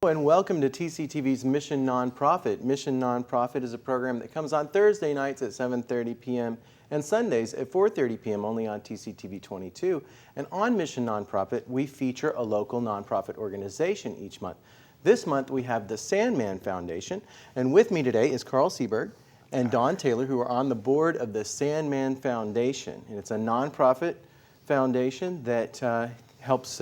And welcome to TCTV's Mission Nonprofit. Mission Nonprofit is a program that comes on Thursday nights at 7:30 p.m. and Sundays at 4:30 p.m. only on TCTV 22. And on Mission Nonprofit, we feature a local nonprofit organization each month. This month we have the Sandman Foundation, and with me today is Carl Seberg and Don Taylor, who are on the board of the Sandman Foundation. And it's a nonprofit foundation that helps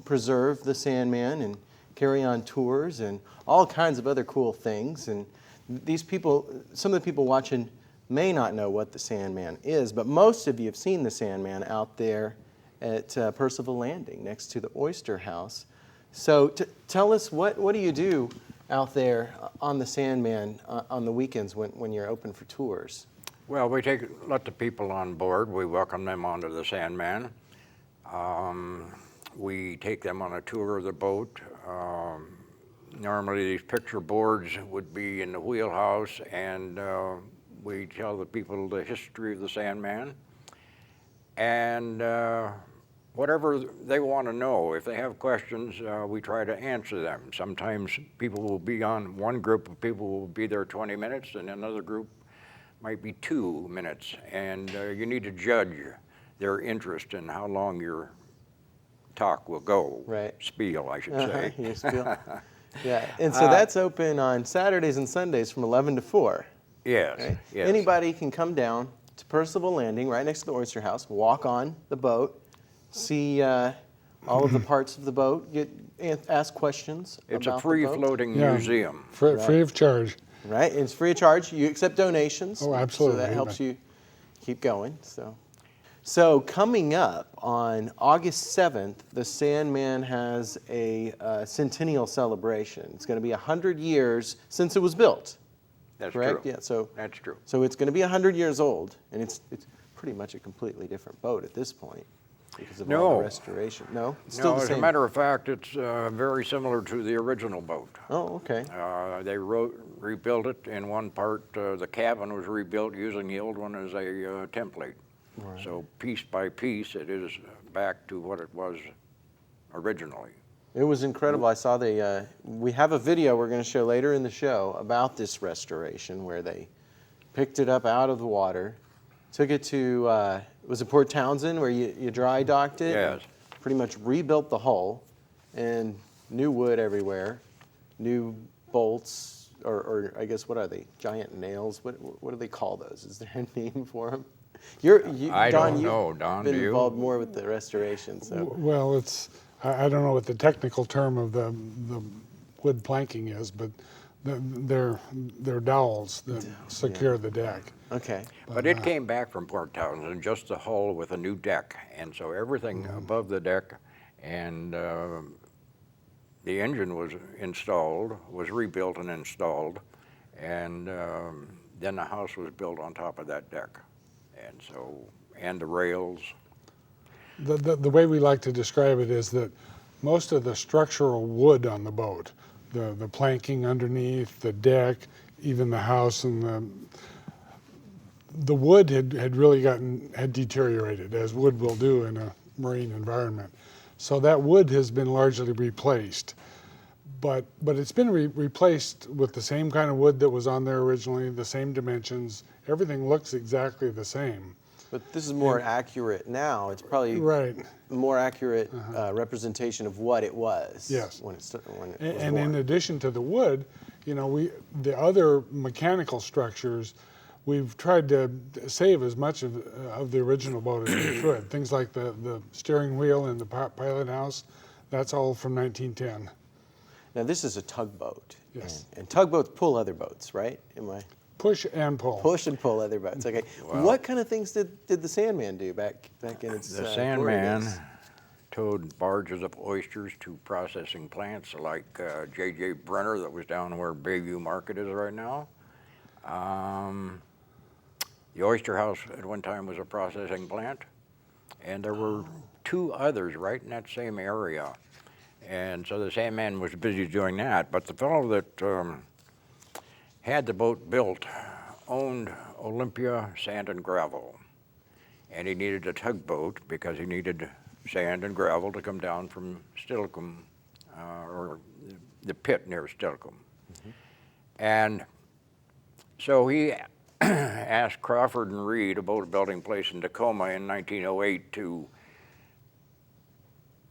preserve the Sandman and carry on tours and all kinds of other cool things. And these people, some of the people watching may not know what the Sandman is, but most of you have seen the Sandman out there at Percival Landing next to the Oyster House. So tell us, what do you do out there on the Sandman on the weekends when you're open for tours? Well, we let the people on board. We welcome them onto the Sandman. We take them on a tour of the boat. Normally these picture boards would be in the wheelhouse, and we tell the people the history of the Sandman. And whatever they want to know, if they have questions, we try to answer them. Sometimes people will be on, one group of people will be there 20 minutes, and another group might be 2 minutes. And you need to judge their interest in how long your talk will go. Right. Spiel, I should say. Your spiel. Yeah, and so that's open on Saturdays and Sundays from 11 to 4. Yes, Right? yes. Anybody can come down to Percival Landing, right next to the Oyster House, walk on the boat, see all of the parts of the boat, ask questions It's about a free-floating museum. Free of charge. Right, it's free of charge. You accept donations. Oh, absolutely. So that helps you keep going. So coming up on August 7th, the Sandman has a centennial celebration. It's going to be 100 years since it was built. That's correct? true. Yeah. So that's true. So it's going to be 100 years old, and it's pretty much a completely different boat at this point because of all the restoration. No, it's still the as same. a matter of fact, it's very similar to the original boat. Oh, okay. They rebuilt it in one part. The cabin was rebuilt using the old one as a template. Right. So piece by piece, it is back to what it was originally. It was incredible. I saw we have a video we're going to show later in the show about this restoration where they picked it up out of the water, took it to, was it Port Townsend where you dry docked it? Yes. Pretty much rebuilt the hull and new wood everywhere, new bolts, or I guess what are they, giant nails? What do they call those? Is there a name for them? I don't know, Don, been do you? involved more with the restoration, so. Well, I don't know what the technical term of the wood planking is, but they're dowels that secure the deck. Okay. But it came back from Port Townsend, just the hull with a new deck. And so everything above the deck and the engine was rebuilt and installed. And then the house was built on top of that deck. And the rails. The way we like to describe it is that most of the structural wood on the boat, the planking underneath, the deck, even the house, and the wood had really had deteriorated, as wood will do in a marine environment. So that wood has been largely replaced. But it's been replaced with the same kind of wood that was on there originally, the same dimensions. Everything looks exactly the same. But this is more accurate now. It's probably a more accurate representation of what it was. Yes. When it was and born. in addition to the wood, the other mechanical structures, we've tried to save as much of the original boat as we could. Things like the steering wheel and the pilot house, that's all from 1910. Now this is a tugboat. Yes. And tugboats pull other boats, right? Push and pull. Push and pull other boats. Okay. Well, what kind of things did the Sandman do back in its The Sandman towed barges of oysters to processing plants like J.J. Brenner that was down where Bayview Market is right now. The Oyster House at one time was a processing plant, and there were 2 others right in that same area. And so the Sandman was busy doing that, but the fellow that had the boat built owned Olympia Sand and Gravel, and he needed a tugboat because he needed sand and gravel to come down from Steilacoom or the pit near Stilcombe. And so he asked Crawford and Reed, a boat building place in Tacoma in 1908, to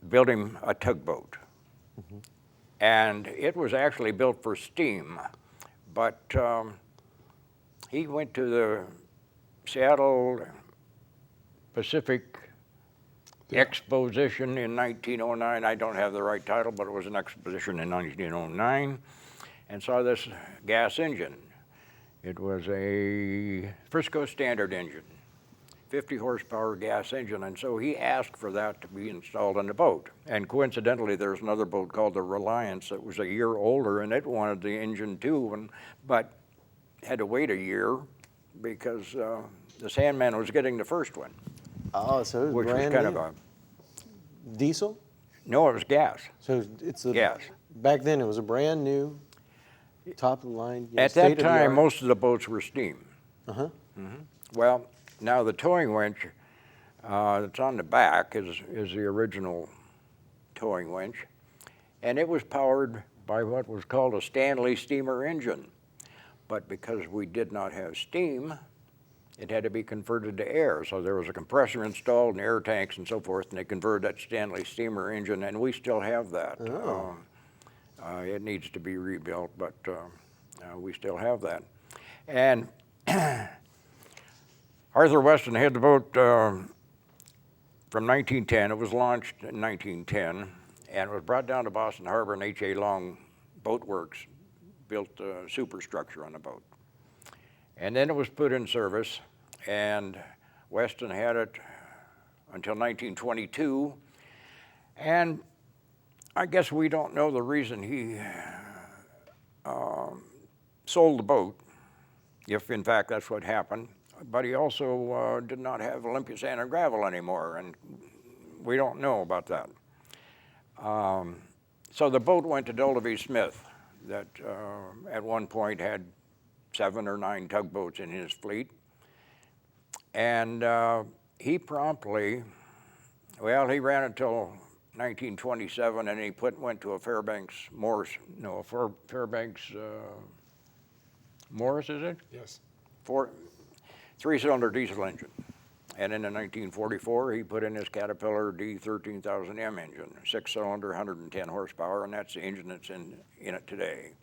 build him a tugboat. And it was actually built for steam, but he went to the Seattle Pacific Exposition in 1909. I don't have the right title, but it was an exposition in 1909, and saw this gas engine. It was a Frisco Standard engine, 50 horsepower gas engine, and so he asked for that to be installed on the boat. And coincidentally, there's another boat called the Reliance that was a year older, and it wanted the engine too, but had to wait a year because the Sandman was getting the first one. Oh, so it was Which was brand kind new. of a, Diesel? no, it was gas. So it's a Gas. Back then, it was a brand new, top of the line. You know, At that state of the time, art. most of the boats were steam. Uh-huh. Well, now the towing winch that's on the back is the original towing winch, and it was powered by what was called a Stanley steamer engine. But because we did not have steam, it had to be converted to air. So there was a compressor installed and air tanks and so forth, and they converted that Stanley steamer engine, and we still have that. Oh. It needs to be rebuilt, but we still have that. And Arthur Weston had the boat from 1910. It was launched in 1910, and it was brought down to Boston Harbor, and H.A. Long Boat Works built the superstructure on the boat. And then it was put in service, and Weston had it until 1922. And I guess we don't know the reason he sold the boat, if in fact that's what happened. But he also did not have Olympia Sand and Gravel anymore, and we don't know about that. So the boat went to W. Smith, that at one point had 7 or 9 tugboats in his fleet. And he promptly, well, he ran until 1927, and he went to a Fairbanks Morris, Morris, is it? Yes. 3-cylinder diesel engine. And then in 1944, he put in his Caterpillar D13000M engine, 6-cylinder, 110 horsepower, and that's the engine that's in it today.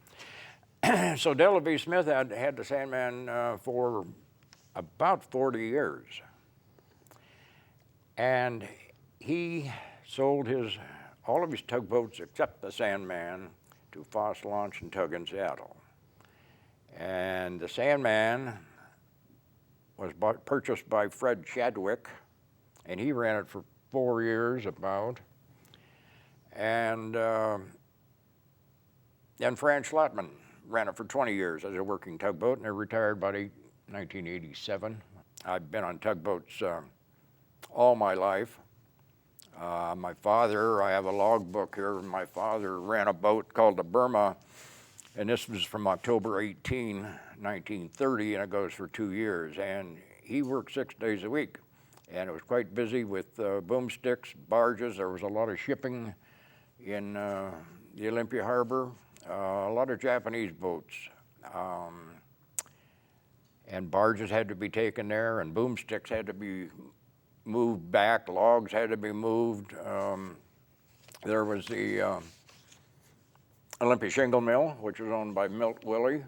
So W. Smith had the Sandman for about 40 years. And he sold all of his tugboats except the Sandman to Foss Launch and Tug in Seattle. And the Sandman was purchased by Fred Chadwick, and he ran it for 4 years about. And then Fran Schlotman ran it for 20 years as a working tugboat, and they retired about 1987. I've been on tugboats all my life. My father, I have a logbook here, my father ran a boat called the Burma, and this was from October 18, 1930, and it goes for 2 years. And he worked 6 days a week, and it was quite busy with boomsticks, barges. There was a lot of shipping in the Olympia Harbor, a lot of Japanese boats. And barges had to be taken there, and boomsticks had to be moved back, logs had to be moved. There was the Olympia Shingle Mill, which was owned by Milt Willie,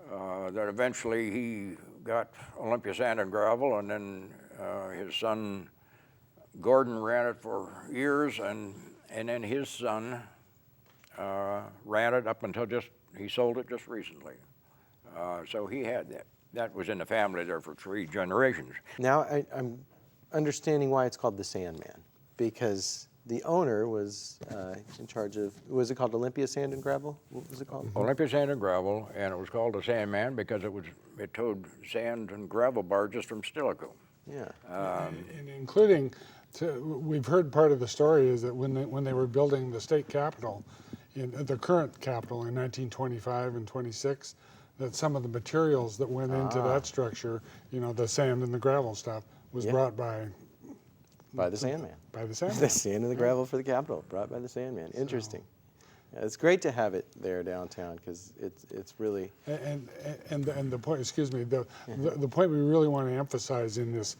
that eventually he got Olympia Sand and Gravel, and then his son Gordon ran it for years, and then his son ran it up until he sold it just recently. So he had that. That was in the family there for 3 generations. Now I'm understanding why it's called the Sandman, because the owner was in charge of, was it called Olympia Sand and Gravel? What was it called? Olympia Sand and Gravel, and it was called the Sandman because it towed sand and gravel barges from Stilicho. Yeah. And including, we've heard part of the story is that when they were building the state capitol, the current capitol in 1925 and 26, that some of the materials that went into that structure, the sand and the gravel stuff, was brought by the Sandman. By the Sandman. The sand and the gravel for the Capitol, brought by the Sandman. Interesting. It's great to have it there downtown because it's really. And the point, excuse me, the point we really want to emphasize in this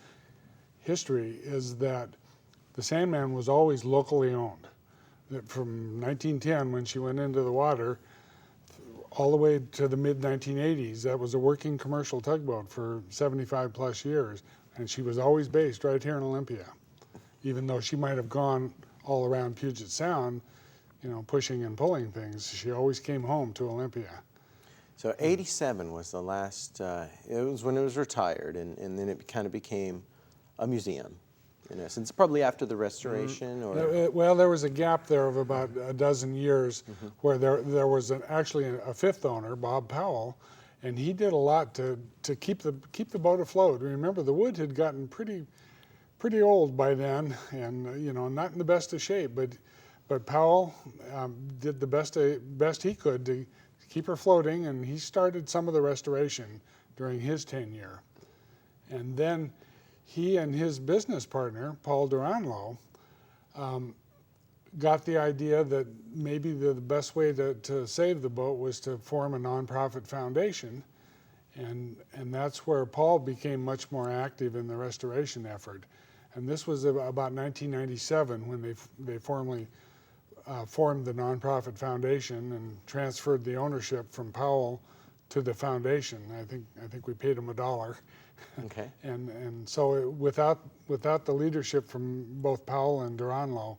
history is that the Sandman was always locally owned. That from 1910, when she went into the water, all the way to the mid-1980s, that was a working commercial tugboat for 75 plus years, and she was always based right here in Olympia. Even though she might have gone all around Puget Sound, you know, pushing and pulling things, she always came home to Olympia. So 87 was the last, it was when it was retired, and then it kind of became a museum, in essence, probably after the restoration, or? Well, there was a gap there of about a dozen years where there was actually a fifth owner, Bob Powell, and he did a lot to keep the boat afloat. Remember, the wood had gotten pretty old by then, and you know, not in the best of shape, but Powell did the best he could to keep her floating, and he started some of the restoration during his tenure. And then he and his business partner, Paul Duranlo, got the idea that maybe the best way to save the boat was to form a nonprofit foundation, and that's where Paul became much more active in the restoration effort. And this was about 1997 when they formally formed the nonprofit foundation and transferred the ownership from Powell to the foundation. I think we paid him $1. Okay. And so without the leadership from both Powell and Duranlo,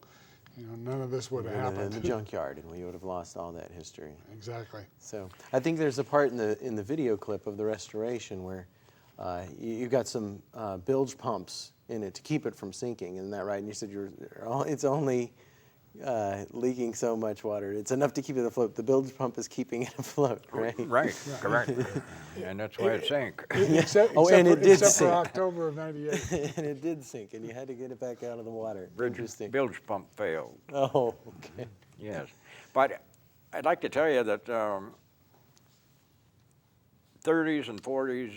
you know, none of this would have happened. In the junkyard, and we would have lost all that history. Exactly. So I think there's a part in the video clip of the restoration where you got some bilge pumps in it to keep it from sinking. Isn't that right? And you said it's only leaking so much water. It's enough to keep it afloat. The bilge pump is keeping it afloat, right? Right, correct. And that's why it sank. Except did for sink. October of '98. And it did sink, and you had to get it back out of the water. Interesting. Bilge pump failed. Oh, okay. Yes. But I'd like to tell you that 30s and 40s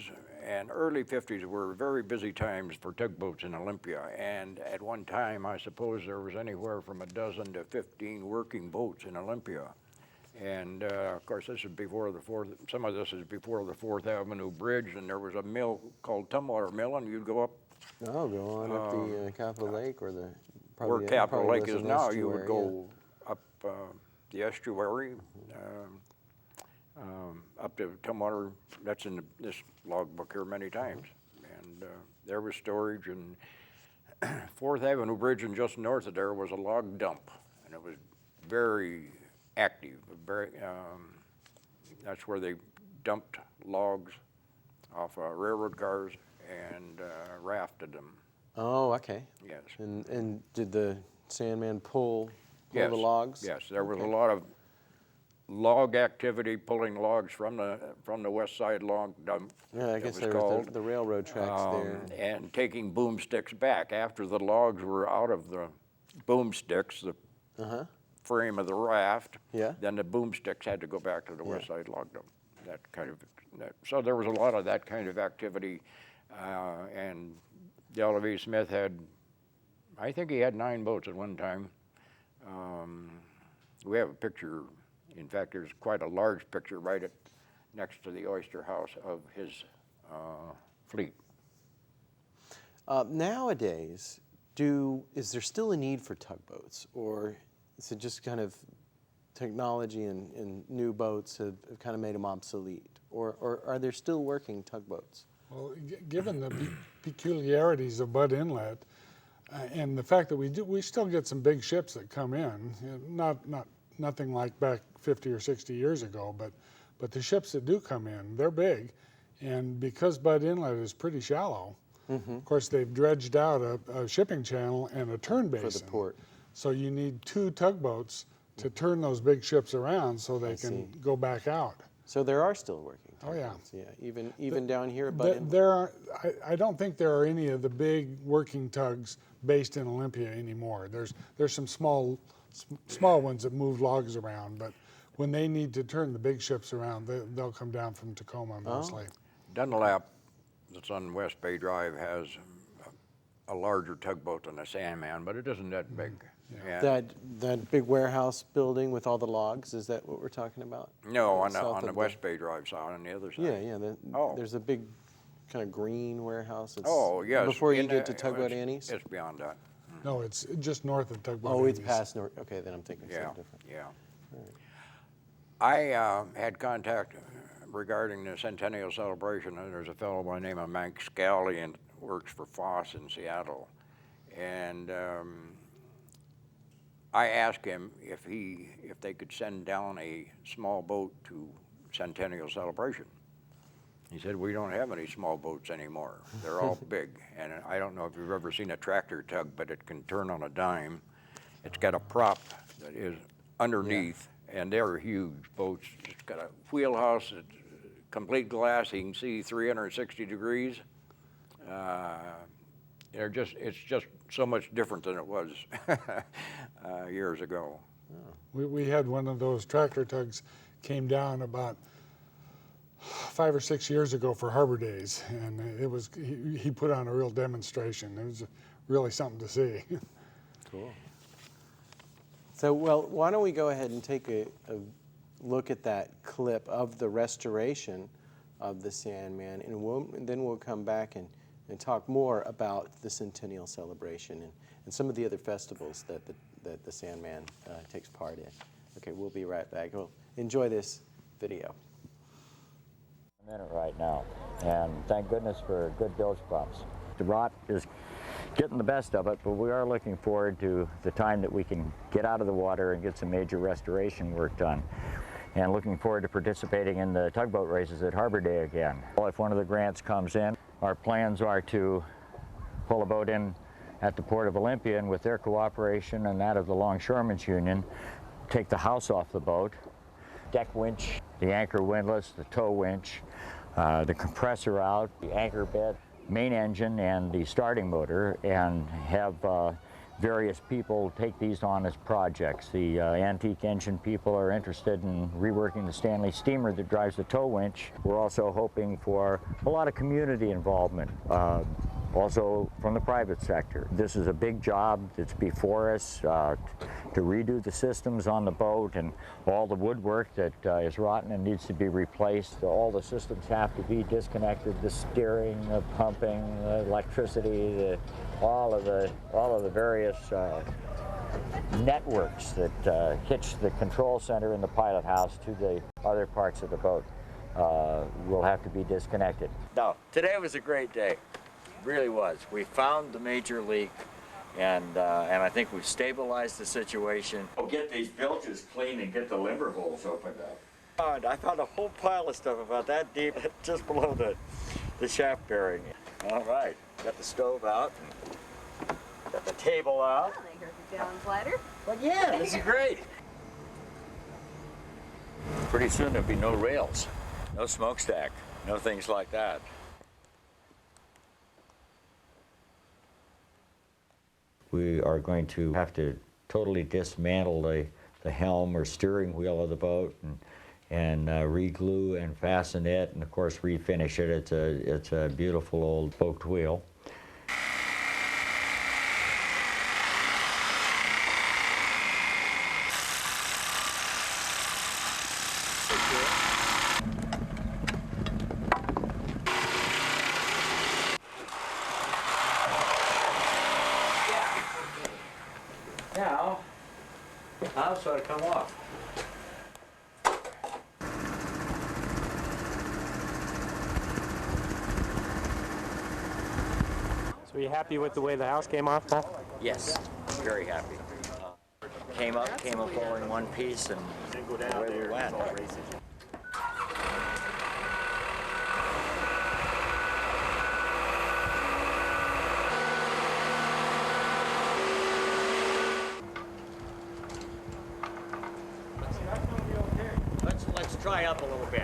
and early 50s were very busy times for tugboats in Olympia. And at one time, I suppose there was anywhere from a dozen to 15 working boats in Olympia. And of course, this is before some of this is before the 4th Avenue Bridge, and there was a mill called Tumwater Mill, and you'd go up Oh, go on up the Capitol Lake or the where Capitol Lake is now. You would go up the estuary, up to Tumwater. That's in this logbook here many times. And there was storage, and 4th Avenue Bridge, and just north of there was a log dump, and it was very active. That's where they dumped logs off railroad cars and rafted them. Oh, okay. Yes. And did the Sandman pull Yes. the logs? Yes, there was a lot of log activity, pulling logs from the west side log dump. Yeah, I guess it was there was called, the railroad tracks there. and taking boomsticks back after the logs were out of the boomsticks, the frame of the raft. Yeah. Then the boomsticks had to go back to the west side log dump. So there was a lot of that kind of activity, and Delta V. Smith I think he had 9 boats at one time. We have a picture. In fact, there's quite a large picture right next to the Oyster House of his fleet. Nowadays, is there still a need for tugboats, or is it just kind of technology and new boats have kind of made them obsolete, or are there still working tugboats? Well, given the peculiarities of Bud Inlet, and the fact that we still get some big ships that come in, you know, nothing like back 50 or 60 years ago, but the ships that do come in, they're big, and because Bud Inlet is pretty shallow, of course they've dredged out a shipping channel and a turn basin For the port. So you need 2 tugboats to turn those big ships around so they can go back out. So there are still working Oh, yeah. tugboats. Yeah, even down here at Bud Inlet. I don't think there are any of the big working tugs based in Olympia anymore. There's some small ones that move logs around, but when they need to turn the big ships around, they'll come down from Tacoma mostly. Dunlap, that's on West Bay Drive, has a larger tugboat than a Sandman, but it isn't that big. Yeah. That big warehouse building with all the logs, is that what we're talking about? No, on South the of West Bay Drive side, on the other side. Yeah, yeah. Oh. There's a big kind of green warehouse. It's Oh, yes. Before you in get the- to Tugboat it's- Annie's? It's beyond that. No, it's just north of Tugboat Oh, it's Annie's. past North. Okay, then I'm thinking Yeah, something different. yeah. I had contact regarding the centennial celebration. There's a fellow by the name of Mike Scally and works for Foss in Seattle. And I asked him if they could send down a small boat to centennial celebration. He said, we don't have any small boats anymore. They're all big. And I don't know if you've ever seen a tractor tug, but it can turn on a dime. It's got a prop that is underneath, and they're huge boats. It's got a wheelhouse, it's complete glass. You can see 360 degrees. It's just so much different than it was years ago. We had one of those tractor tugs came down about 5 or 6 years ago for Harbor Days, and he put on a real demonstration. It was really something to see. Cool. So, well, why don't we go ahead and take a look at that clip of the restoration of the Sandman, and then we'll come back and talk more about the Centennial Celebration and some of the other festivals that the Sandman takes part in. Okay, we'll be right back. Well, enjoy this video. Minute right now, and thank goodness for good bilge pumps. The rot is getting the best of it, but we are looking forward to the time that we can get out of the water and get some major restoration work done, and looking forward to participating in the tugboat races at Harbor Day again. Well, if one of the grants comes in, our plans are to pull a boat in at the Port of Olympia, and with their cooperation and that of the Longshoremen's Union, take the house off the boat, deck winch, the anchor windlass, the tow winch, the compressor out, the anchor bed, main engine, and the starting motor, and have various people take these on as projects. The antique engine people are interested in reworking the Stanley steamer that drives the tow winch. We're also hoping for a lot of community involvement, also from the private sector. This is a big job that's before us, to redo the systems on the boat, and all the woodwork that is rotten and needs to be replaced. All the systems have to be disconnected, the steering, the pumping, the electricity, all of the various networks that hitch the control center in the pilot house to the other parts of the boat will have to be disconnected. No, today was a great day. Really was. We found the major leak, and I think we've stabilized the situation. We'll get these bilges clean and get the limber holes opened up. And I found a whole pile of stuff about that deep just below the shaft bearing. All right, got the stove out, got the table out. Well, they heard the gallon ladder. Well, yeah, this is great. Pretty soon there'll be no rails, no smokestack, no things like that. We are going to have to totally dismantle the helm or steering wheel of the boat and re-glue and fasten it, and of course refinish it. It's a beautiful old spoked wheel. Now, I'll sort of come off. So are you happy with the way the house came off, Paul? Yes, very happy. Came up all in one piece, and away we went. Let's dry up a little bit.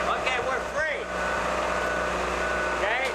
Okay, we're free. Okay?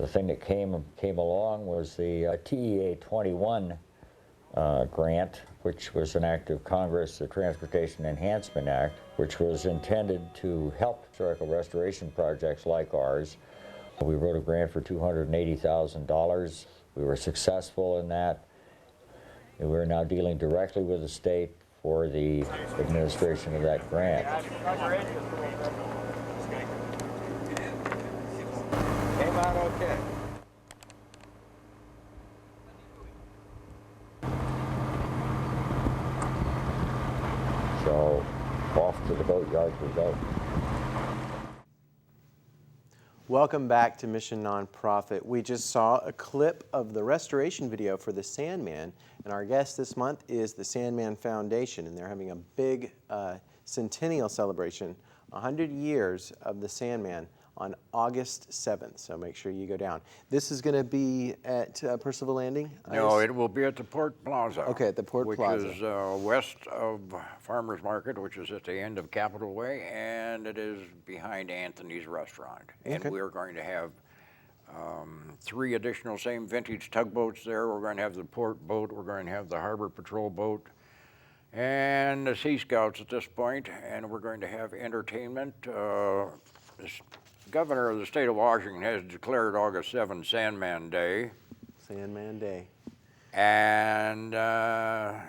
The thing that came along was the TEA 21 grant, which was an act of Congress, the Transportation Enhancement Act, which was intended to help historical restoration projects like ours. We wrote a grant for $280,000. We were successful in that. And we're now dealing directly with the state for the administration of that grant. Came out okay. So off to the boatyard we go. Welcome back to Mission Nonprofit. We just saw a clip of the restoration video for the Sandman, and our guest this month is the Sandman Foundation, and they're having a big centennial celebration, 100 years of the Sandman, on August 7th, so make sure you go down. This is going to be at Percival Landing? No, it will be at the Port Plaza. Okay, at the Port Plaza. Which is west of Farmers Market, which is at the end of Capitol Way, and it is behind Anthony's Restaurant. And Okay. we're going to have 3 additional same vintage tugboats there. We're going to have the port boat, we're going to have the harbor patrol boat, and the Sea Scouts at this point, and we're going to have entertainment. This Governor of the state of Washington has declared August 7th Sandman Day. Sandman Day. And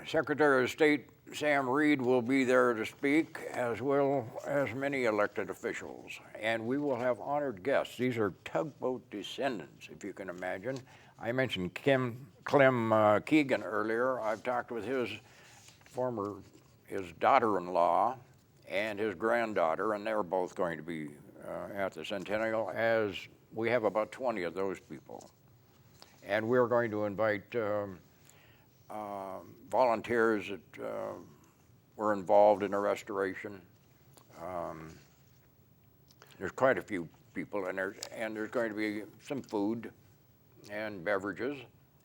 Secretary of State Sam Reed will be there to speak, as well as many elected officials. And we will have honored guests. These are tugboat descendants, if you can imagine. I mentioned Clem Keegan earlier. I've talked with his daughter-in-law and his granddaughter, and they're both going to be at the Centennial, as we have about 20 of those people. And we're going to invite volunteers that were involved in the restoration. There's quite a few people, and there's going to be some food and beverages,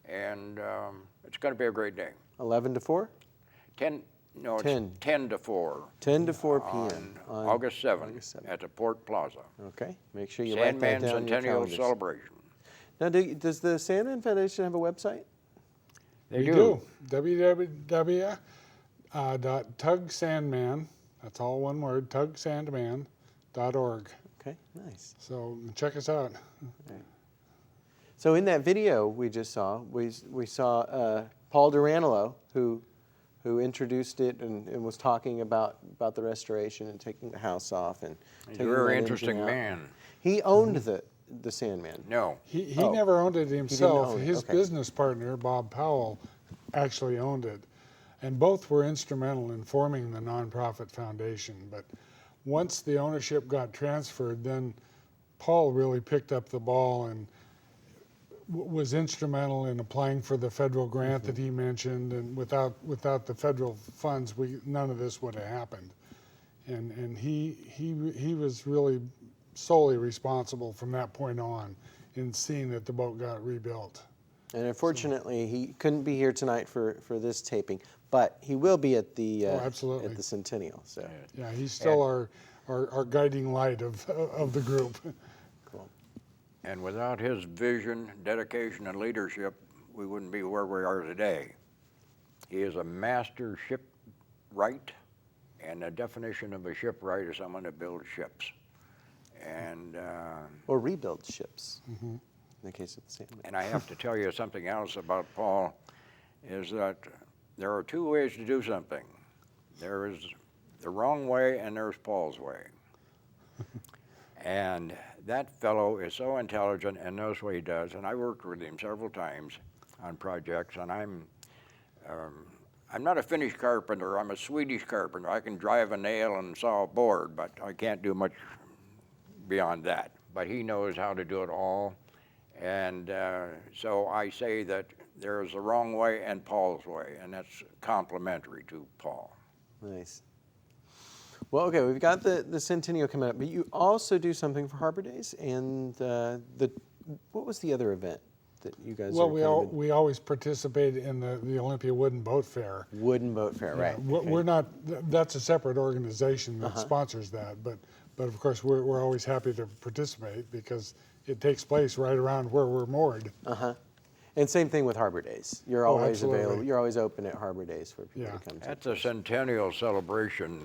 and it's going to be a great day. 11 to 4? 10 to 4. 10 to 4 p.m. on August 7th at the Port Plaza. Okay, make sure you write that Sandman down in your Centennial calendars. Celebration. Now, does the Sandman Foundation have a website? We do. www.tugsandman, that's all one word, tugsandman.org. Okay, nice. So check us out. So in that video we just saw, we saw Paul Duranolo, who introduced it and was talking about the restoration and taking the house off and He's a taking very that interesting engine out. man. He owned the Sandman. No. He Oh. never owned it himself. own it, His okay. business partner, Bob Powell, actually owned it. And both were instrumental in forming the nonprofit foundation. But once the ownership got transferred, then Paul really picked up the ball and was instrumental in applying for the federal grant that he mentioned. And without the federal funds, none of this would have happened. And he was really solely responsible from that point on in seeing that the boat got rebuilt. And unfortunately, he couldn't be here tonight for this taping, but he will be at the absolutely. at the Centennial. So Yeah, he's still our guiding light of the group. cool. And without his vision, dedication, and leadership, we wouldn't be where we are today. He is a master shipwright, and the definition of a shipwright is someone that builds ships. And Or rebuild ships. In the case of the Sandman. and I have to tell you something else about Paul, is that there are 2 ways to do something. There is the wrong way, and there's Paul's way. And that fellow is so intelligent and knows what he does. And I worked with him several times on projects, and I'm not a Finnish carpenter, I'm a Swedish carpenter. I can drive a nail and saw a board, but I can't do much beyond that. But he knows how to do it all. And so I say that there is the wrong way and Paul's way, and that's complimentary to Paul. Nice. Well, okay, we've got the Centennial coming up, but you also do something for Harbor Days, and what was the other event that you guys Well, are we always participate in the Olympia Wooden Boat Fair. Wooden Boat Fair, right? We're not, that's a separate organization that sponsors that, but But of course, we're always happy to participate because it takes place right around where we're moored. And same thing with Harbor Days. You're Oh, always absolutely. available. You're always open at Harbor Days for people Yeah. to come to. At the centennial celebration,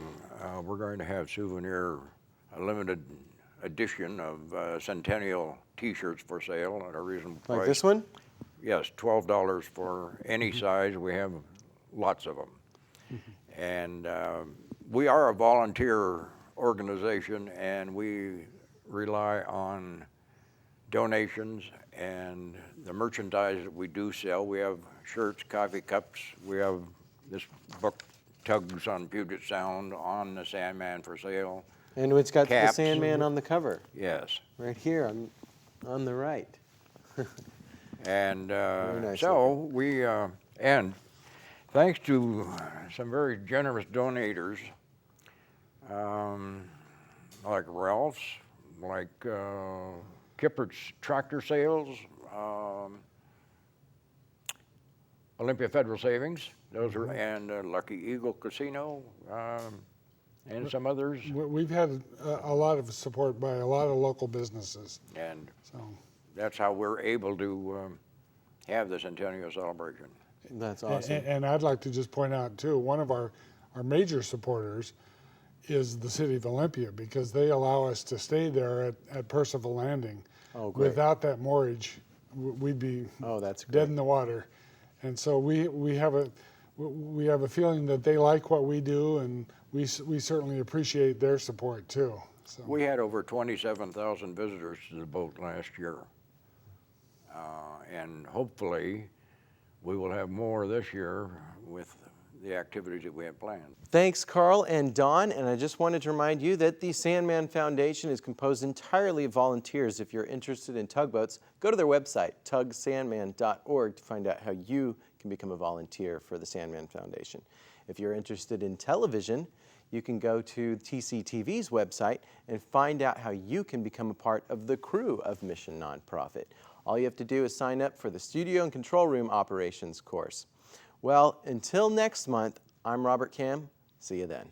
we're going to have a limited edition of centennial T-shirts for sale at a reasonable price. Like this one? Yes, $12 for any size. We have lots of them. And we are a volunteer organization, and we rely on donations and the merchandise that we do sell. We have shirts, coffee cups. We have this book, Tugs on Puget Sound, on the Sandman for sale. And it's got Caps. the Sandman on the cover, Yes. right here on the right. And nice so we, and thanks to some very generous donators, like Ralph's, like Kippert's Tractor Sales, Olympia Federal Savings, those are, and Lucky Eagle Casino, and some others. We've had a lot of support by a lot of local businesses. And So that's how we're able to have the centennial celebration. That's awesome. And I'd like to just point out too, one of our major supporters is the city of Olympia, because they allow us to stay there at Percival Landing. Oh, great. Without that moorage, we'd be Oh, that's dead great. in the water. And so we have a feeling that they like what we do, and we certainly appreciate their support too. So. We had over 27,000 visitors to the boat last year. And hopefully we will have more this year with the activities that we have planned. Thanks, Carl and Don. And I just wanted to remind you that the Sandman Foundation is composed entirely of volunteers. If you're interested in tugboats, go to their website, tugsandman.org, to find out how you can become a volunteer for the Sandman Foundation. If you're interested in television, you can go to TCTV's website and find out how you can become a part of the crew of Mission Nonprofit. All you have to do is sign up for the Studio and Control Room Operations course. Well, until next month, I'm Robert Cam. See you then.